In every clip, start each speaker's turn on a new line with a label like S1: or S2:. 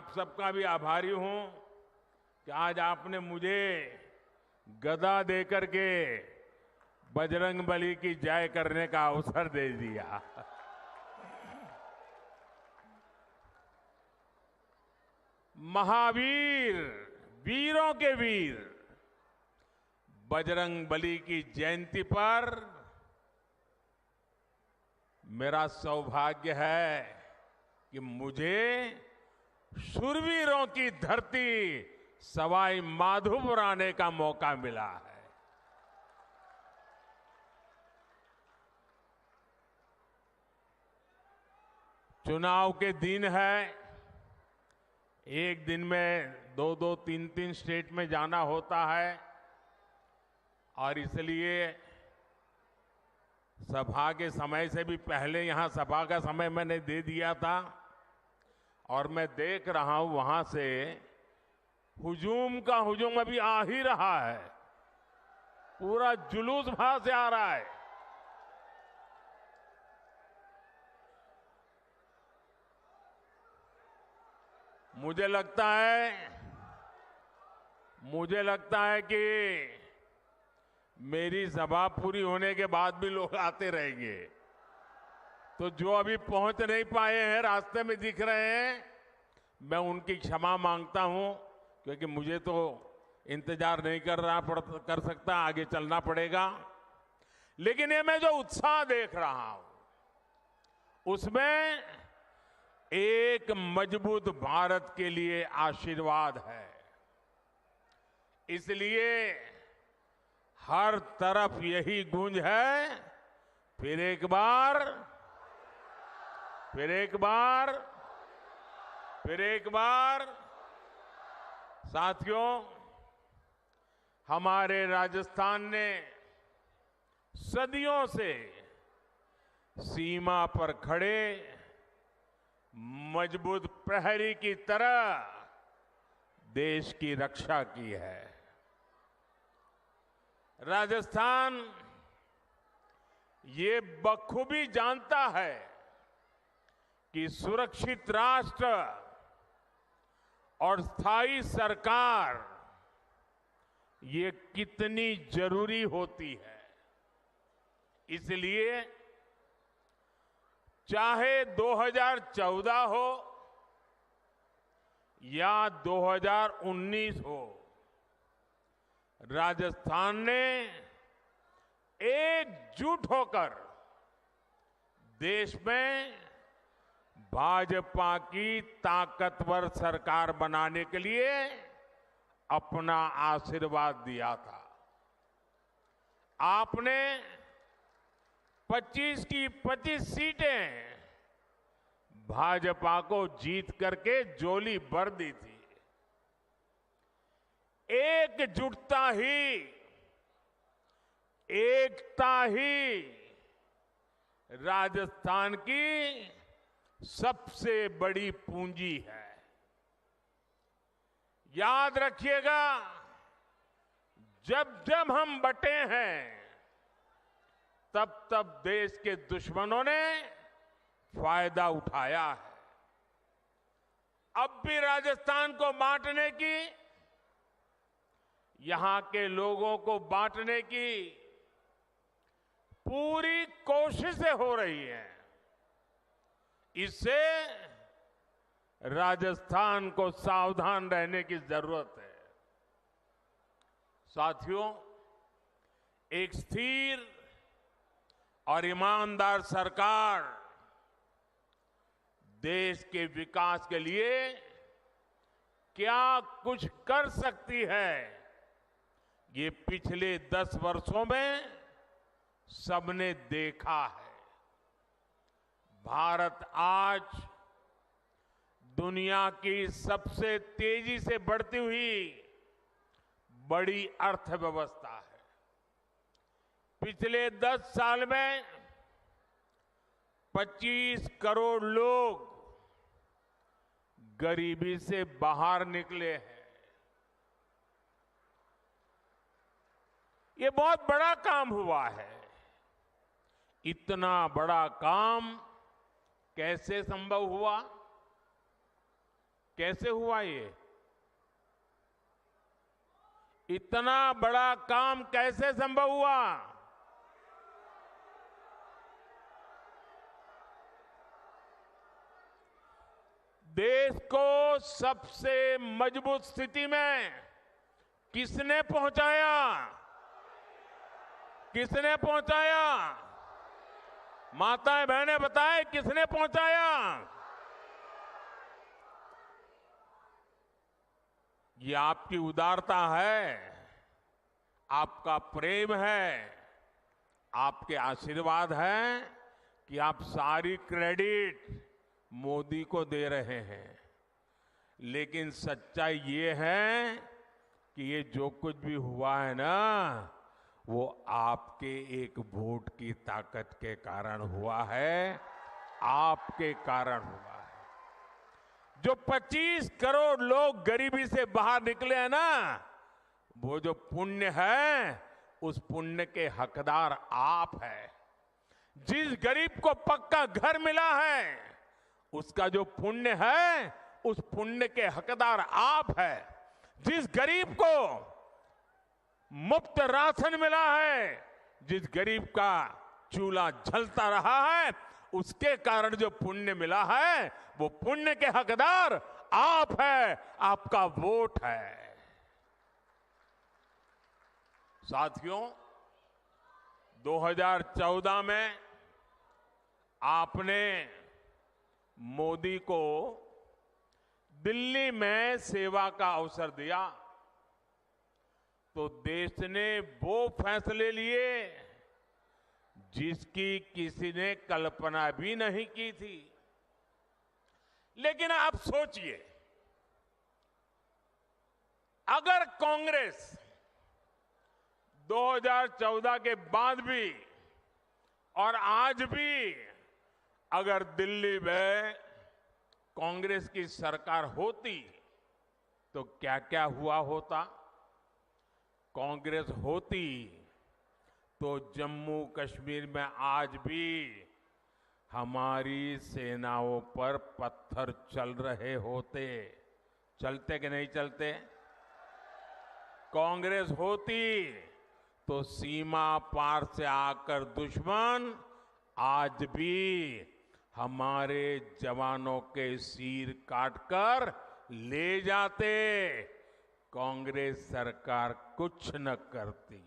S1: आप सबका भी आभारी हूं कि आज आपने मुझे गदा देकर के बजरंगबली की जय करने का अवसर दे दिया। महावीर, वीरों के वीर बजरंगबली की जयंती पर मेरा सौभाग्य है कि मुझे शूरवीरों की धरती सवाई माधोपुर आने का मौका मिला है। चुनाव के दिन है, एक दिन में 2-2, 3-3 स्टेट में जाना होता है और इसलिए सभा के समय से भी पहले यहां सभा का समय मैंने दे दिया था और मैं देख रहा हूं वहां से हुजूम का हुजूम अभी आ ही रहा है। पूरा जुलूस वहां से आ रहा है। मुझे लगता है कि मेरी सभा पूरी होने के बाद भी लोग आते रहेंगे। तो जो अभी पहुंच नहीं पाए हैं, रास्ते में दिख रहे हैं, मैं उनकी क्षमा मांगता हूं क्योंकि मुझे तो इंतजार नहीं कर सकता, आगे चलना पड़ेगा। लेकिन ये मैं जो उत्साह देख रहा हूं उसमें एक मजबूत भारत के लिए आशीर्वाद है। इसलिए हर तरफ यही गूंज है, फिर एक बार, फिर एक बार, फिर एक बार। साथियों, हमारे राजस्थान ने सदियों से सीमा पर खड़े मजबूत प्रहरी की तरह देश की रक्षा की है। राजस्थान ये बखूबी जानता है कि सुरक्षित राष्ट्र और स्थायी सरकार ये कितनी जरूरी होती है। इसलिए चाहे 2014 हो या 2019 हो, राजस्थान ने एकजुट होकर देश में भाजपा की ताकतवर सरकार बनाने के लिए अपना आशीर्वाद दिया था। आपने 25 की 25 सीटें भाजपा को जीत करके झोली भर दी थी। एकजुटता ही, एकता ही राजस्थान की सबसे बड़ी पूंजी है। याद रखिएगा, जब जब हम बटे हैं तब तब देश के दुश्मनों ने फायदा उठाया है। अब भी राजस्थान को बांटने की, यहां के लोगों को बांटने की पूरी कोशिशें हो रही हैं। इससे राजस्थान को सावधान रहने की जरूरत है। साथियों, एक स्थिर और ईमानदार सरकार देश के विकास के लिए क्या कुछ कर सकती है, ये पिछले 10 वर्षों में सबने देखा है। भारत आज दुनिया की सबसे तेजी से बढ़ती हुई बड़ी अर्थव्यवस्था है। पिछले 10 साल में 25 करोड़ लोग गरीबी से बाहर निकले हैं। ये बहुत बड़ा काम हुआ है। इतना बड़ा काम कैसे संभव हुआ? कैसे हुआ ये? इतना बड़ा काम कैसे संभव हुआ? देश को सबसे मजबूत स्थिति में किसने पहुंचाया? किसने पहुंचाया? माताएं बहनें बताएं, किसने पहुंचाया? ये आपकी उदारता है, आपका प्रेम है, आपके आशीर्वाद है कि आप सारी क्रेडिट मोदी को दे रहे हैं। लेकिन सच्चाई ये है कि ये जो कुछ भी हुआ है ना, वो आपके एक वोट की ताकत के कारण हुआ है, आपके कारण हुआ है। जो 25 करोड़ लोग गरीबी से बाहर निकले हैं ना, वो जो पुण्य है, उस पुण्य के हकदार आप हैं। जिस गरीब को पक्का घर मिला है, उसका जो पुण्य है, उस पुण्य के हकदार आप हैं। जिस गरीब को मुफ्त राशन मिला है, जिस गरीब का चूल्हा जलता रहा है, उसके कारण जो पुण्य मिला है, वो पुण्य के हकदार आप हैं, आपका वोट है। साथियों, 2014 में आपने मोदी को दिल्ली में सेवा का अवसर दिया, तो देश ने वो फैसले लिए जिसकी किसी ने कल्पना भी नहीं की थी। लेकिन आप सोचिए, अगर कांग्रेस 2014 के बाद भी और आज भी अगर दिल्ली में कांग्रेस की सरकार होती, तो क्या क्या हुआ होता? कांग्रेस होती तो जम्मू कश्मीर में आज भी हमारी सेनाओं पर पत्थर चल रहे होते। चलते कि नहीं चलते? कांग्रेस होती तो सीमा पार से आकर दुश्मन आज भी हमारे जवानों के सिर काटकर ले जाते। कांग्रेस सरकार कुछ न करती।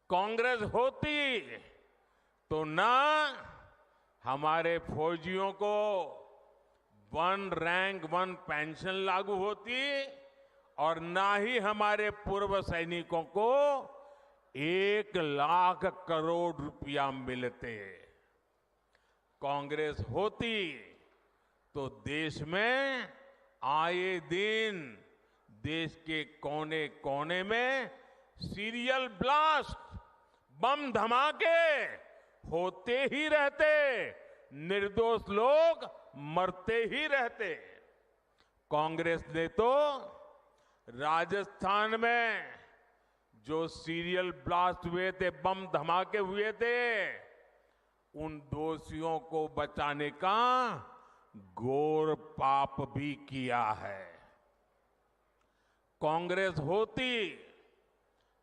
S1: कांग्रेस होती तो ना हमारे फौजियों को 1 रैंक 1 पेंशन लागू होती, और ना ही हमारे पूर्व सैनिकों को 1 लाख करोड़ रुपया मिलते। कांग्रेस होती तो देश में आए दिन देश के कोने कोने में सीरियल ब्लास्ट, बम धमाके होते ही रहते, निर्दोष लोग मरते ही रहते। कांग्रेस ने तो राजस्थान में जो सीरियल ब्लास्ट हुए थे, बम धमाके हुए थे, उन दोषियों को बचाने का घोर पाप भी किया है। कांग्रेस होती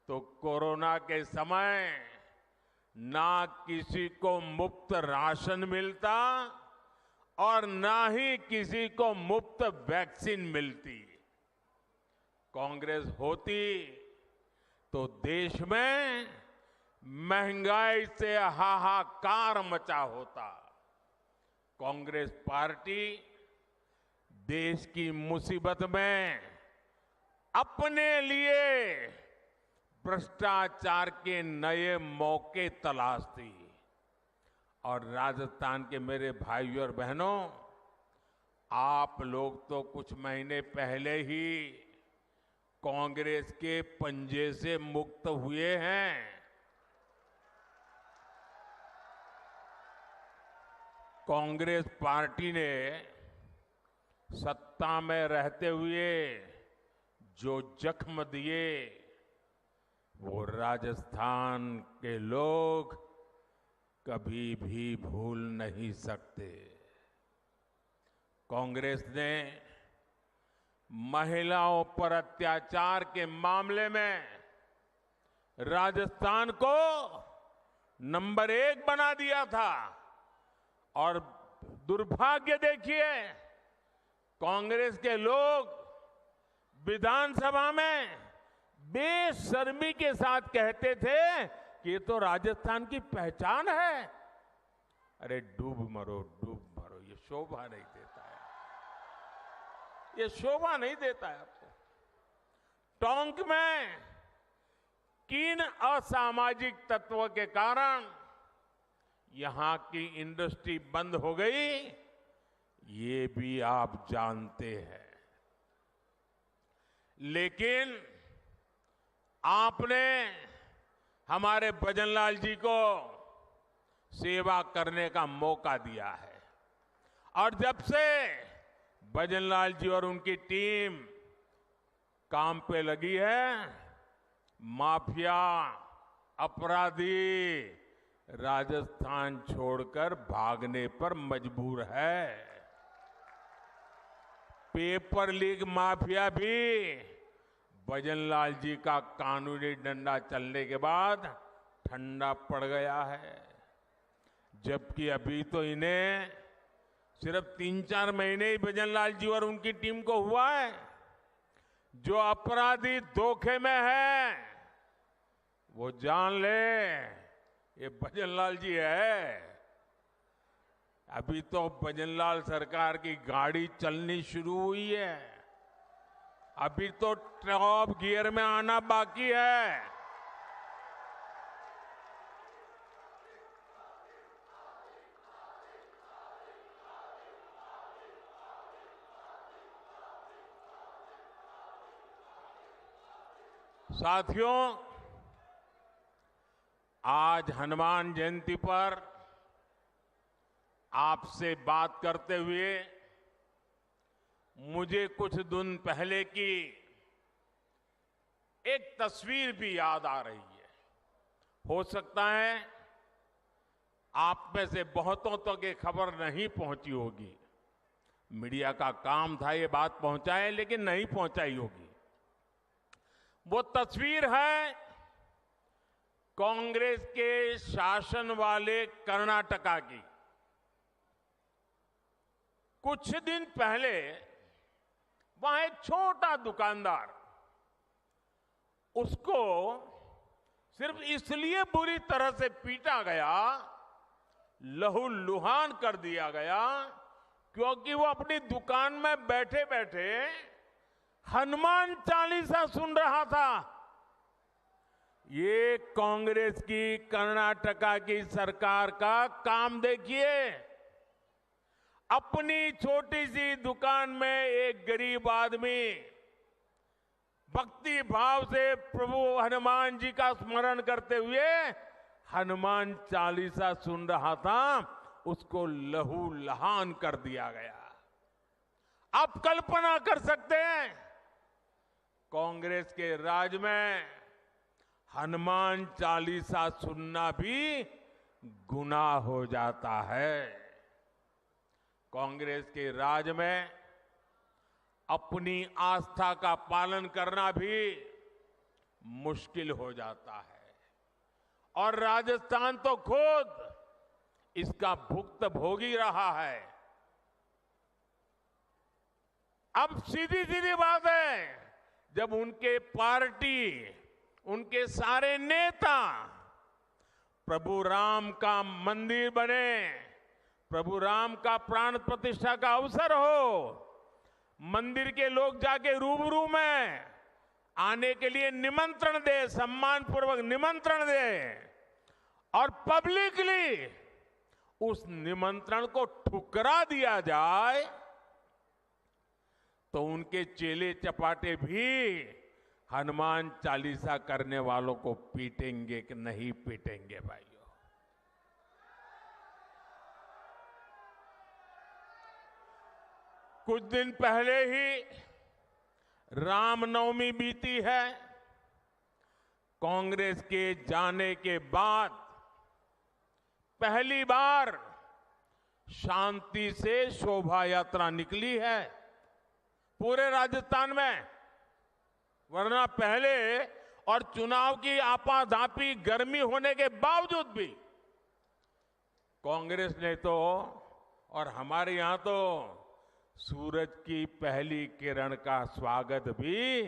S1: तो कोरोना के समय ना किसी को मुफ्त राशन मिलता और ना ही किसी को मुफ्त वैक्सीन मिलती। कांग्रेस होती तो देश में महंगाई से हाहाकार मचा होता। कांग्रेस पार्टी देश की मुसीबत में अपने लिए भ्रष्टाचार के नए मौके तलाशती। और राजस्थान के मेरे भाइयों और बहनों, आप लोग तो कुछ महीने पहले ही कांग्रेस के पंजे से मुक्त हुए हैं। कांग्रेस पार्टी ने सत्ता में रहते हुए जो जख्म दिए, वो राजस्थान के लोग कभी भी भूल नहीं सकते। कांग्रेस ने महिलाओं पर अत्याचार के मामले में राजस्थान को नंबर 1 बना दिया था। और दुर्भाग्य देखिए, कांग्रेस के लोग विधानसभा में बेशर्मी के साथ कहते थे कि ये तो राजस्थान की पहचान है। अरे डूब मरो, ये शोभा नहीं देता है, ये शोभा नहीं देता है आपको। टोंक में किन असामाजिक तत्वों के कारण यहां की इंडस्ट्री बंद हो गई, ये भी आप जानते हैं। लेकिन आपने हमारे भजनलाल जी को सेवा करने का मौका दिया है। और जब से भजनलाल जी और उनकी टीम काम पे लगी है, माफिया, अपराधी राजस्थान छोड़कर भागने पर मजबूर है। पेपर लीक माफिया भी भजनलाल जी का कानूनी डंडा चलने के बाद ठंडा पड़ गया है। जबकि अभी तो इन्हें सिर्फ 3-4 महीने ही भजनलाल जी और उनकी टीम को हुआ है। जो अपराधी धोखे में है वो जान ले, ये भजनलाल जी है। अभी तो भजनलाल सरकार की गाड़ी चलनी शुरू हुई है, अभी तो टॉप गियर में आना बाकी है। साथियों, आज हनुमान जयंती पर आपसे बात करते हुए मुझे कुछ दिन पहले की एक तस्वीर भी याद आ रही है। हो सकता है आप में से बहुतों तक ये खबर नहीं पहुंची होगी, मीडिया का काम था ये बात पहुंचाए, लेकिन नहीं पहुंचाई होगी। वो तस्वीर है कांग्रेस के शासन वाले कर्नाटका की। कुछ दिन पहले वहां एक छोटा दुकानदार, उसको सिर्फ इसलिए बुरी तरह से पीटा गया, लहूलुहान कर दिया गया, क्योंकि वो अपनी दुकान में बैठे बैठे हनुमान चालीसा सुन रहा था। ये कांग्रेस की कर्नाटका की सरकार का काम देखिए। अपनी छोटी सी दुकान में एक गरीब आदमी भक्ति भाव से प्रभु हनुमान जी का स्मरण करते हुए हनुमान चालीसा सुन रहा था, उसको लहूलुहान कर दिया गया। आप कल्पना कर सकते हैं, कांग्रेस के राज में हनुमान चालीसा सुनना भी गुनाह हो जाता है। कांग्रेस के राज में अपनी आस्था का पालन करना भी मुश्किल हो जाता है। और राजस्थान तो खुद इसका भुक्तभोगी रहा है। अब सीधी सीधी बात है, जब उनके पार्टी, उनके सारे नेता प्रभु राम का मंदिर बने, प्रभु राम का प्राण प्रतिष्ठा का अवसर हो, मंदिर के लोग जाके रूबरू में आने के लिए निमंत्रण दे, सम्मान पूर्वक निमंत्रण दे, और पब्लिकली उस निमंत्रण को ठुकरा दिया जाए, तो उनके चेले चपाटे भी हनुमान चालीसा करने वालों को पीटेंगे कि नहीं पीटेंगे भाइयों? कुछ दिन पहले ही रामनवमी बीती है। कांग्रेस के जाने के बाद पहली बार शांति से शोभा यात्रा निकली है पूरे राजस्थान में। वरना पहले और चुनाव की आपाधापी गर्मी होने के बावजूद भी कांग्रेस ने तो और हमारे यहां तो सूरज की पहली किरण का स्वागत भी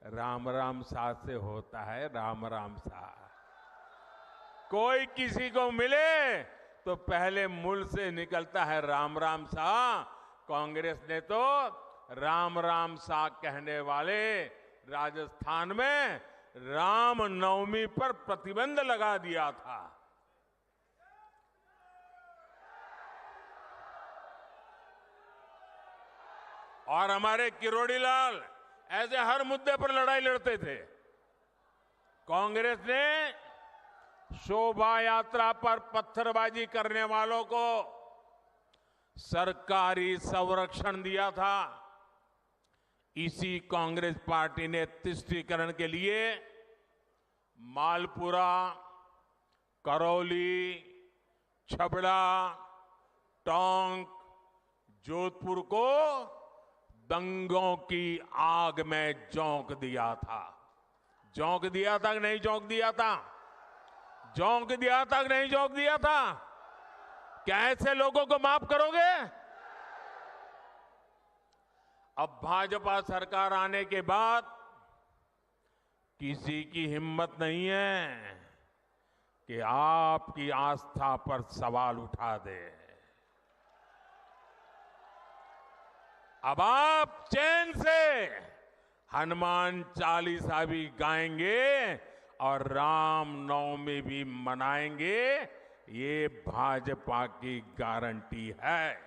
S1: राम राम सा से होता है। राम राम सा। कोई किसी को मिले तो पहले मुंह से निकलता है राम राम सा। कांग्रेस ने तो राम राम सा कहने वाले राजस्थान में राम नवमी पर प्रतिबंध लगा दिया था। और हमारे किरोड़ी लाल ऐसे हर मुद्दे पर लड़ाई लड़ते थे। कांग्रेस ने शोभा यात्रा पर पत्थरबाजी करने वालों को सरकारी संरक्षण दिया था। इसी कांग्रेस पार्टी ने तुष्टीकरण के लिए मालपुरा, करौली, छबड़ा, टोंक, जोधपुर को दंगों की आग में झोंक दिया था। झोंक दिया था कि नहीं झोंक दिया था? झोंक दिया था कि नहीं झोंक दिया था? क्या ऐसे लोगों को माफ करोगे? अब भाजपा सरकार आने के बाद किसी की हिम्मत नहीं है कि आपकी आस्था पर सवाल उठा दे। अब आप चैन से हनुमान चालीसा भी गाएंगे और राम नवमी भी मनाएंगे। ये भाजपा की गारंटी है।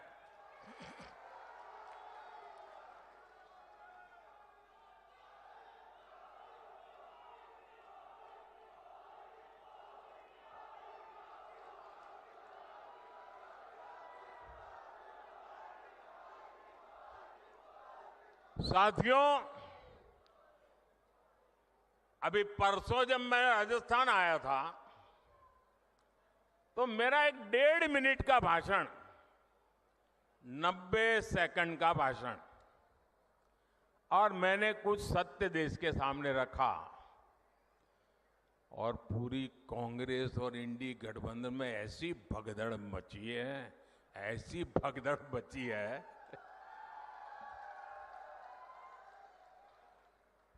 S1: साथियों, अभी परसों जब मैं राजस्थान आया था तो मेरा एक 1.5 मिनट का भाषण, 90 सेकंड का भाषण, और मैंने कुछ सत्य देश के सामने रखा। और पूरी कांग्रेस और इंडी गठबंधन में ऐसी भगदड़ मची है, ऐसी भगदड़ मची है।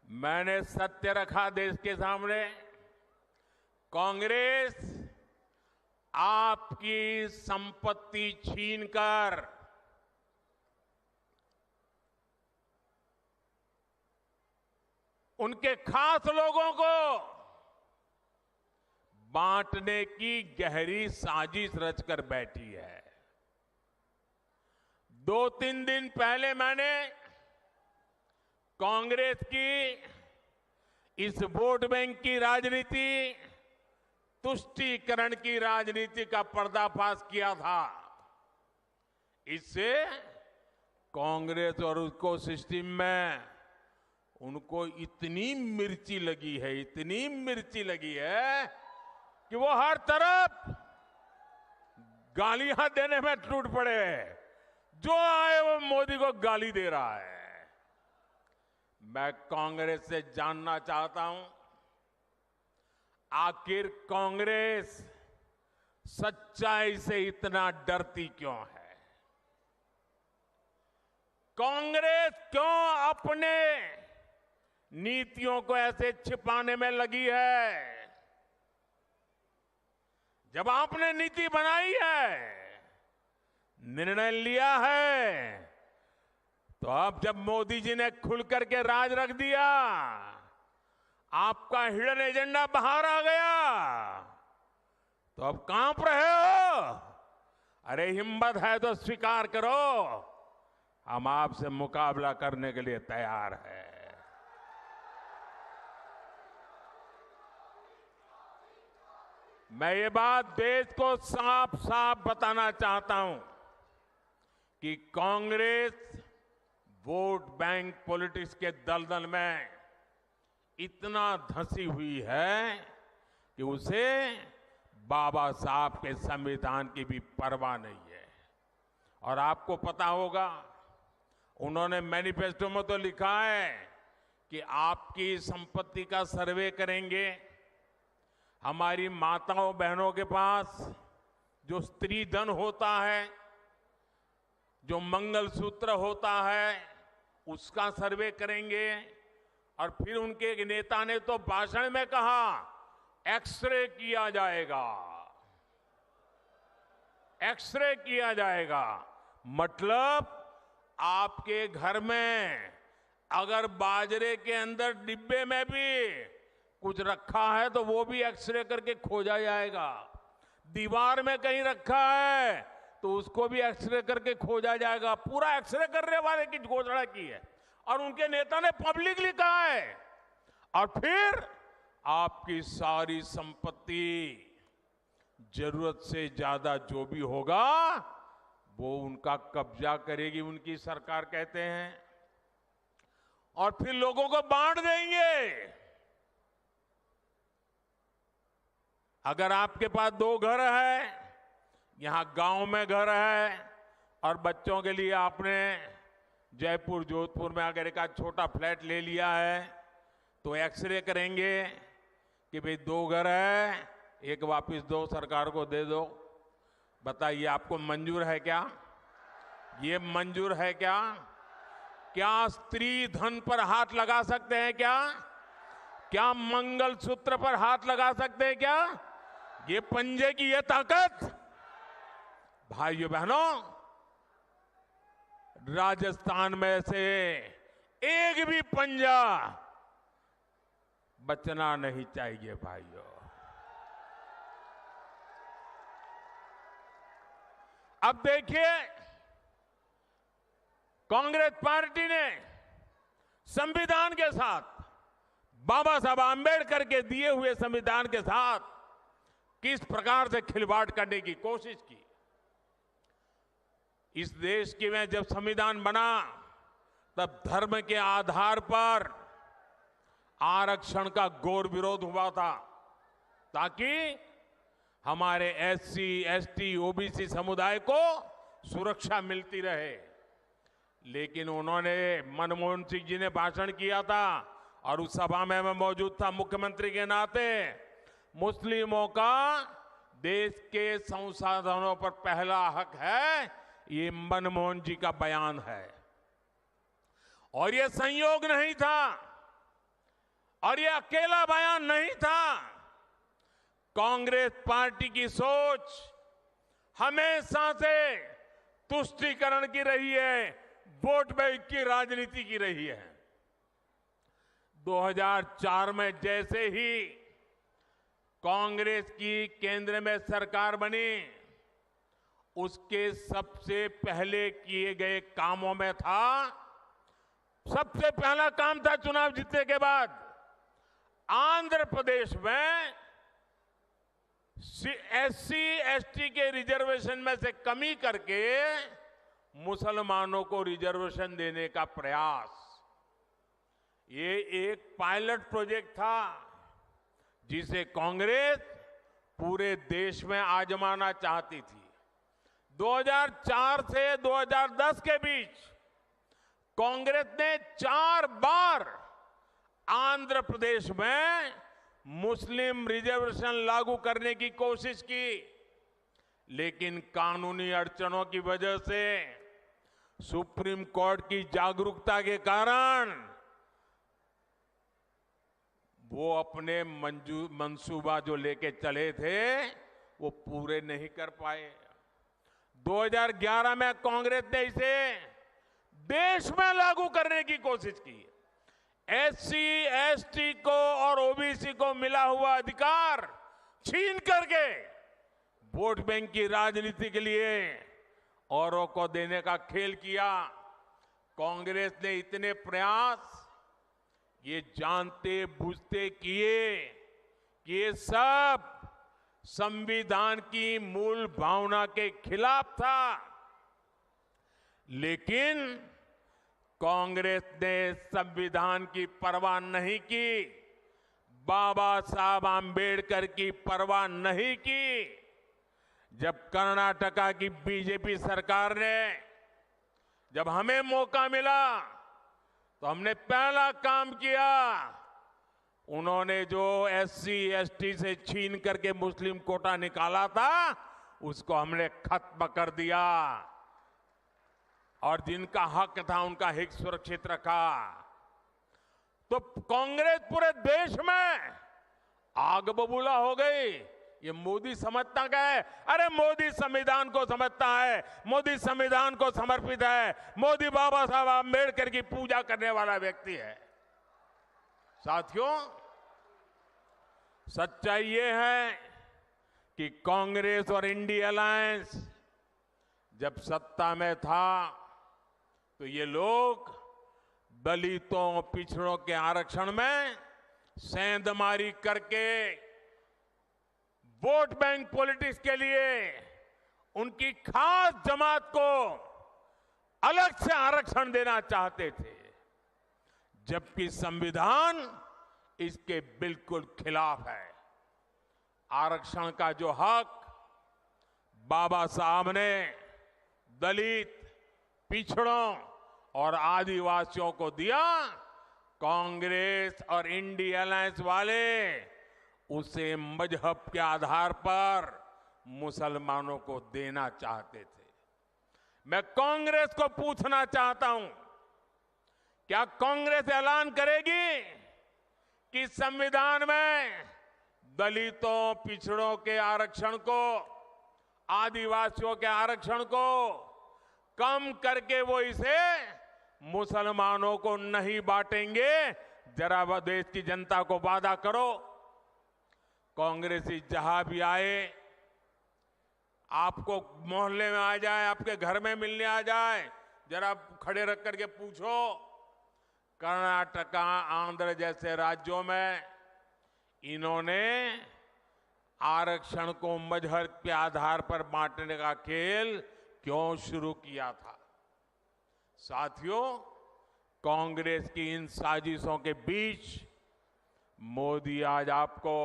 S1: मैंने सत्य रखा देश के सामने। कांग्रेस आपकी संपत्ति छीनकर उनके खास लोगों को बांटने की गहरी साजिश रचकर बैठी है। 2-3 दिन पहले मैंने कांग्रेस की इस वोट बैंक की राजनीति, तुष्टीकरण की राजनीति का पर्दाफाश किया था। इससे कांग्रेस और उसको सिस्टम में उनको इतनी मिर्ची लगी है, इतनी मिर्ची लगी है कि वो हर तरफ गालियां देने में टूट पड़े। जो आए वो मोदी को गाली दे रहा है। मैं कांग्रेस से जानना चाहता हूं, आखिर कांग्रेस सच्चाई से इतना डरती क्यों है? कांग्रेस क्यों अपने नीतियों को ऐसे छिपाने में लगी है? जब आपने नीति बनाई है, निर्णय लिया है, तो अब जब मोदी जी ने खुल करके राज रख दिया, आपका हिडन एजेंडा बाहर आ गया, तो अब कांप रहे हो? अरे हिम्मत है तो स्वीकार करो, हम आपसे मुकाबला करने के लिए तैयार हैं। मैं ये बात देश को साफ साफ बताना चाहता हूं कि कांग्रेस वोट बैंक पॉलिटिक्स के दलदल में इतना धंसी हुई है कि उसे बाबा साहब के संविधान की भी परवाह नहीं है। और आपको पता होगा, उन्होंने मैनिफेस्टो में तो लिखा है कि आपकी संपत्ति का सर्वे करेंगे। हमारी माताओं बहनों के पास जो स्त्री धन होता है, जो मंगलसूत्र होता है, उसका सर्वे करेंगे। और फिर उनके एक नेता ने तो भाषण में कहा, एक्सरे किया जाएगा, एक्सरे किया जाएगा। मतलब आपके घर में अगर बाजरे के अंदर डिब्बे में भी कुछ रखा है तो वो भी एक्सरे करके खोजा जाएगा। दीवार में कहीं रखा है तो उसको भी एक्सरे करके खोजा जाएगा। पूरा एक्सरे करने वाले की घोषणा की है और उनके नेता ने पब्लिकली कहा है। और फिर आपकी सारी संपत्ति, जरूरत से ज्यादा जो भी होगा वो उनका कब्जा करेगी उनकी सरकार, कहते हैं, और फिर लोगों को बांट देंगे। अगर आपके पास 2 घर है, यहां गांव में घर है, और बच्चों के लिए आपने जयपुर जोधपुर में अगर एक छोटा फ्लैट ले लिया है, तो एक्सरे करेंगे कि भाई 2 घर है, एक वापस दो, सरकार को दे दो। बताइए, आपको मंजूर है क्या? ये मंजूर है क्या? क्या स्त्री धन पर हाथ लगा सकते हैं क्या? क्या मंगलसूत्र पर हाथ लगा सकते हैं क्या? ये पंजे की ये ताकत, भाइयों बहनों, राजस्थान में से एक भी पंजा बचना नहीं चाहिए भाइयों। अब देखिए, कांग्रेस पार्टी ने संविधान के साथ, बाबा साहब आंबेडकर के दिए हुए संविधान के साथ किस प्रकार से खिलवाड़ करने की कोशिश की। इस देश की में जब संविधान बना तब धर्म के आधार पर आरक्षण का घोर विरोध हुआ था, ताकि हमारे एससी, एसटी, ओबीसी समुदाय को सुरक्षा मिलती रहे। लेकिन उन्होंने, मनमोहन सिंह जी ने भाषण किया था और उस सभा में मैं मौजूद था मुख्यमंत्री के नाते, मुस्लिमों का देश के संसाधनों पर पहला हक है, ये मनमोहन जी का बयान है। और ये संयोग नहीं था और ये अकेला बयान नहीं था। कांग्रेस पार्टी की सोच हमेशा से तुष्टीकरण की रही है, वोट बैंक की राजनीति की रही है। 2004 में जैसे ही कांग्रेस की केंद्र में सरकार बनी, उसके सबसे पहले किए गए कामों में था, सबसे पहला काम था चुनाव जीतने के बाद आंध्र प्रदेश में एससी, एसटी के रिजर्वेशन में से कमी करके मुसलमानों को रिजर्वेशन देने का प्रयास। ये एक पायलट प्रोजेक्ट था जिसे कांग्रेस पूरे देश में आजमाना चाहती थी। 2004 से 2010 के बीच कांग्रेस ने 4 बार आंध्र प्रदेश में मुस्लिम रिजर्वेशन लागू करने की कोशिश की, लेकिन कानूनी अड़चनों की वजह से, सुप्रीम कोर्ट की जागरूकता के कारण वो अपने मंसूबा जो लेके चले थे वो पूरे नहीं कर पाए। 2011 में कांग्रेस ने इसे देश में लागू करने की कोशिश की। एससी, एसटी को और ओबीसी को मिला हुआ अधिकार छीन करके वोट बैंक की राजनीति के लिए औरों को देने का खेल किया। कांग्रेस ने इतने प्रयास ये जानते बूझते किए कि ये सब संविधान की मूल भावना के खिलाफ था, लेकिन कांग्रेस ने संविधान की परवाह नहीं की, बाबा साहब आंबेडकर की परवाह नहीं की। जब कर्नाटका की बीजेपी सरकार ने जब हमें मौका मिला तो हमने पहला काम किया, उन्होंने जो एससी एसटी से छीन करके मुस्लिम कोटा निकाला था उसको हमने खत्म कर दिया और जिनका हक था उनका हित सुरक्षित रखा। तो कांग्रेस पूरे देश में आग बबूला हो गई। ये मोदी समझता क्या है? अरे मोदी संविधान को समझता है, मोदी संविधान को समर्पित है, मोदी बाबा साहब आंबेडकर की पूजा करने वाला व्यक्ति है। साथियों, सच्चाई ये है कि कांग्रेस और इंडिया अलायंस जब सत्ता में था तो ये लोग दलितों पिछड़ों के आरक्षण में सेंधमारी करके वोट बैंक पॉलिटिक्स के लिए उनकी खास जमात को अलग से आरक्षण देना चाहते थे, जबकि संविधान इसके बिल्कुल खिलाफ है। आरक्षण का जो हक बाबा साहब ने दलित, पिछड़ों और आदिवासियों को दिया, कांग्रेस और इंडिया अलायंस वाले उसे मजहब के आधार पर मुसलमानों को देना चाहते थे। मैं कांग्रेस को पूछना चाहता हूं, क्या कांग्रेस ऐलान करेगी कि संविधान में दलितों, पिछड़ों के आरक्षण को, आदिवासियों के आरक्षण को कम करके वो इसे मुसलमानों को नहीं बांटेंगे? जरा वह देश की जनता को वादा करो। कांग्रेसी जहां भी आए, आपको मोहल्ले में आ जाए, आपके घर में मिलने आ जाए, जरा खड़े रख करके पूछो, कर्नाटका, आंध्र जैसे राज्यों में इन्होंने आरक्षण को मजहब के आधार पर बांटने का खेल क्यों शुरू किया था? साथियों, कांग्रेस की इन साजिशों के बीच मोदी आज आपको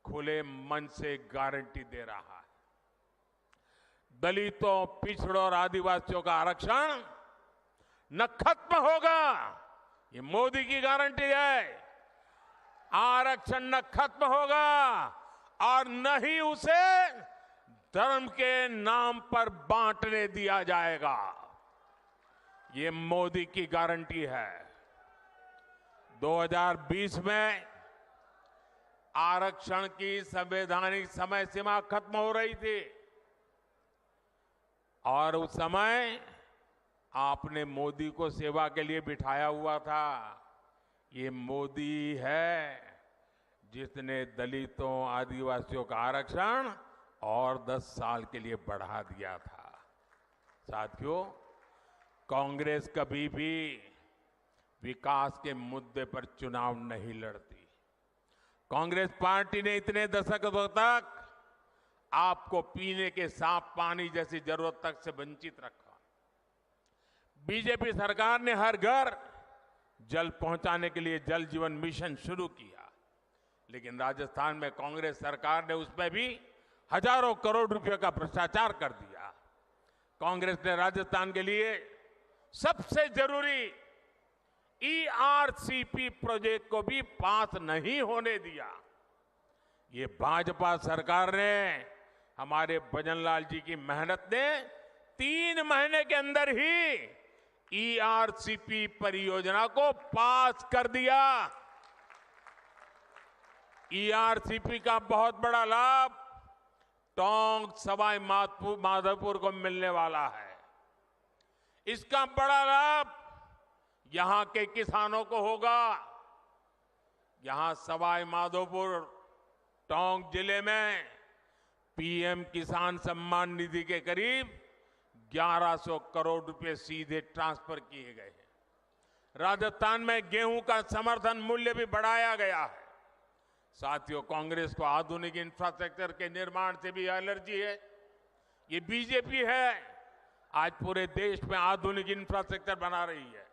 S1: खुले मन से गारंटी दे रहा है, दलितों, पिछड़ों और आदिवासियों का आरक्षण न खत्म होगा। ये मोदी की गारंटी है। आरक्षण न खत्म होगा और न ही उसे धर्म के नाम पर बांटने दिया जाएगा। ये मोदी की गारंटी है। 2020 में आरक्षण की संवैधानिक समय सीमा खत्म हो रही थी और उस समय आपने मोदी को सेवा के लिए बिठाया हुआ था। ये मोदी है जिसने दलितों, आदिवासियों का आरक्षण और 10 साल के लिए बढ़ा दिया था। साथियों, कांग्रेस कभी भी विकास के मुद्दे पर चुनाव नहीं लड़ती। कांग्रेस पार्टी ने इतने दशकों तक आपको पीने के साफ पानी जैसी जरूरत तक से वंचित रखा। बीजेपी सरकार ने हर घर जल पहुंचाने के लिए जल जीवन मिशन शुरू किया, लेकिन राजस्थान में कांग्रेस सरकार ने उसमें भी हजारों करोड़ रुपए का भ्रष्टाचार कर दिया। कांग्रेस ने राजस्थान के लिए सबसे जरूरी ERCP प्रोजेक्ट को भी पास नहीं होने दिया। ये भाजपा सरकार ने, हमारे भजन लाल जी की मेहनत ने 3 महीने के अंदर ही ERCP परियोजना को पास कर दिया। ERCP का बहुत बड़ा लाभ टोंक, सवाई माधोपुर को मिलने वाला है। इसका बड़ा लाभ यहां के किसानों को होगा। यहां सवाई माधोपुर, टोंक जिले में PM किसान सम्मान निधि के करीब 1100 करोड़ रुपए सीधे ट्रांसफर किए गए हैं। राजस्थान में गेहूं का समर्थन मूल्य भी बढ़ाया गया है। साथियों, कांग्रेस को आधुनिक इंफ्रास्ट्रक्चर के निर्माण से भी एलर्जी है। ये बीजेपी है, आज पूरे देश में आधुनिक इंफ्रास्ट्रक्चर बना रही है।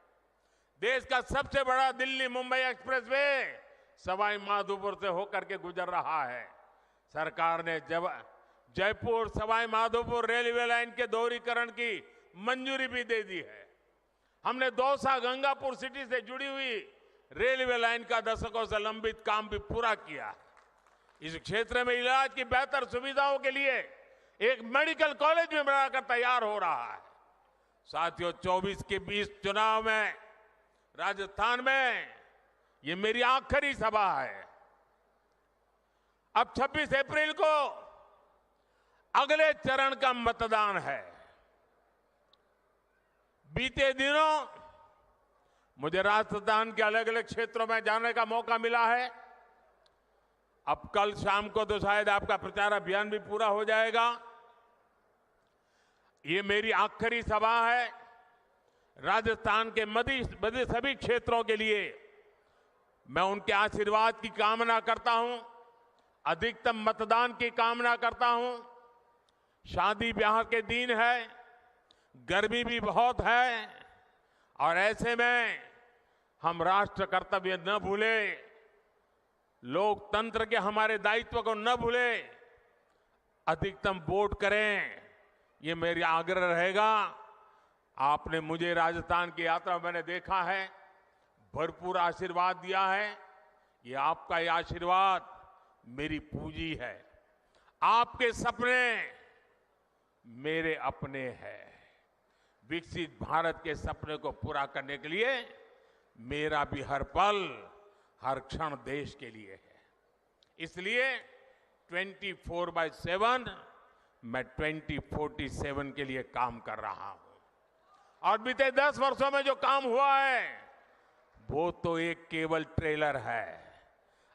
S1: देश का सबसे बड़ा दिल्ली मुंबई एक्सप्रेसवे सवाई माधोपुर से होकर के गुजर रहा है। सरकार ने जयपुर सवाई माधोपुर रेलवे लाइन के दोहरीकरण की मंजूरी भी दे दी है। हमने दौसा गंगापुर सिटी से जुड़ी हुई रेलवे लाइन का दशकों से लंबित काम भी पूरा किया है। इस क्षेत्र में इलाज की बेहतर सुविधाओं के लिए एक मेडिकल कॉलेज भी बनाकर तैयार हो रहा है। साथियों, 24 के 20 चुनाव में राजस्थान में ये मेरी आखिरी सभा है। अब 26 अप्रैल को अगले चरण का मतदान है। बीते दिनों मुझे राजस्थान के अलग अलग क्षेत्रों में जाने का मौका मिला है। अब कल शाम को तो शायद आपका प्रचार अभियान भी पूरा हो जाएगा। ये मेरी आखिरी सभा है। राजस्थान के मध्य सभी क्षेत्रों के लिए मैं उनके आशीर्वाद की कामना करता हूं, अधिकतम मतदान की कामना करता हूं। शादी ब्याह के दिन है, गर्मी भी बहुत है और ऐसे में हम राष्ट्र कर्तव्य न भूलें, लोकतंत्र के हमारे दायित्व को न भूलें, अधिकतम वोट करें, ये मेरा आग्रह रहेगा। आपने मुझे राजस्थान की यात्रा में मैंने देखा है, भरपूर आशीर्वाद दिया है। ये आपका ये आशीर्वाद मेरी पूंजी है। आपके सपने मेरे अपने हैं। विकसित भारत के सपने को पूरा करने के लिए मेरा भी हर पल, हर क्षण देश के लिए है। इसलिए 24/7 मैं 2047 के लिए काम कर रहा हूं। और बीते 10 वर्षों में जो काम हुआ है वो तो एक केवल ट्रेलर है।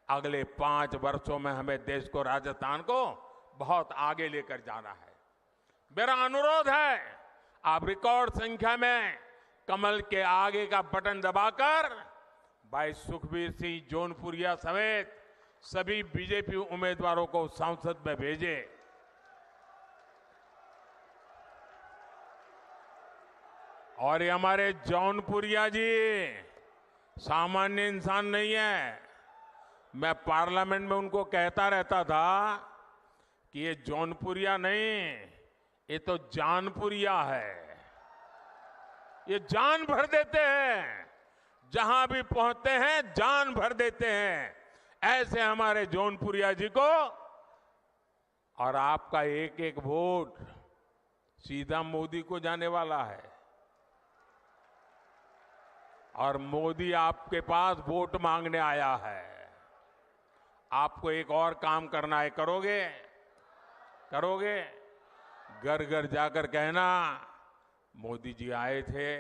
S1: अगले 5 वर्षों में हमें देश को, राजस्थान को बहुत आगे लेकर जाना है। मेरा अनुरोध है, आप रिकॉर्ड संख्या में कमल के आगे का बटन दबाकर भाई सुखबीर सिंह जौनपुरिया समेत सभी बीजेपी उम्मीदवारों को संसद में भेजें। और ये हमारे जौनपुरिया जी सामान्य इंसान नहीं है। मैं पार्लियामेंट में उनको कहता रहता था कि ये जौनपुरिया नहीं, ये तो जानपुरिया है। ये जान भर देते हैं, जहां भी पहुंचते हैं जान भर देते हैं। ऐसे हमारे जौनपुरिया जी को, और आपका एक एक वोट सीधा मोदी को जाने वाला है। और मोदी आपके पास वोट मांगने आया है। आपको एक और काम करना है, करोगे? करोगे? घर घर जाकर कहना, मोदी जी आए थे,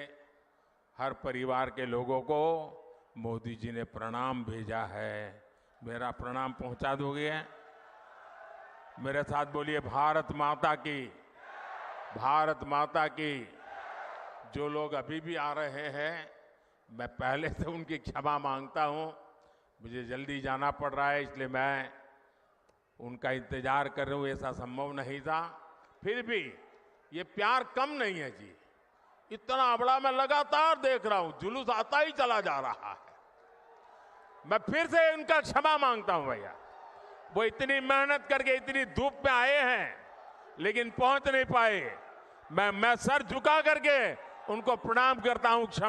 S1: हर परिवार के लोगों को मोदी जी ने प्रणाम भेजा है, मेरा प्रणाम पहुंचा दोगे? मेरे साथ बोलिए, भारत माता की, भारत माता की। जो लोग अभी भी आ रहे हैं, मैं पहले से उनकी क्षमा मांगता हूं। मुझे जल्दी जाना पड़ रहा है, इसलिए मैं उनका इंतजार कर रहा हूं। ऐसा संभव नहीं था। फिर भी ये प्यार कम नहीं है जी। इतना बड़ा मैं लगातार देख रहा हूं, जुलूस आता ही चला जा रहा है। मैं फिर से उनका क्षमा मांगता हूं भैया। वो इतनी मेहनत करके इतनी धूप में आए हैं, लेकिन पहुंच नहीं पाए। मैं सर झुका करके उनको प्रणाम करता हूं, क्षमा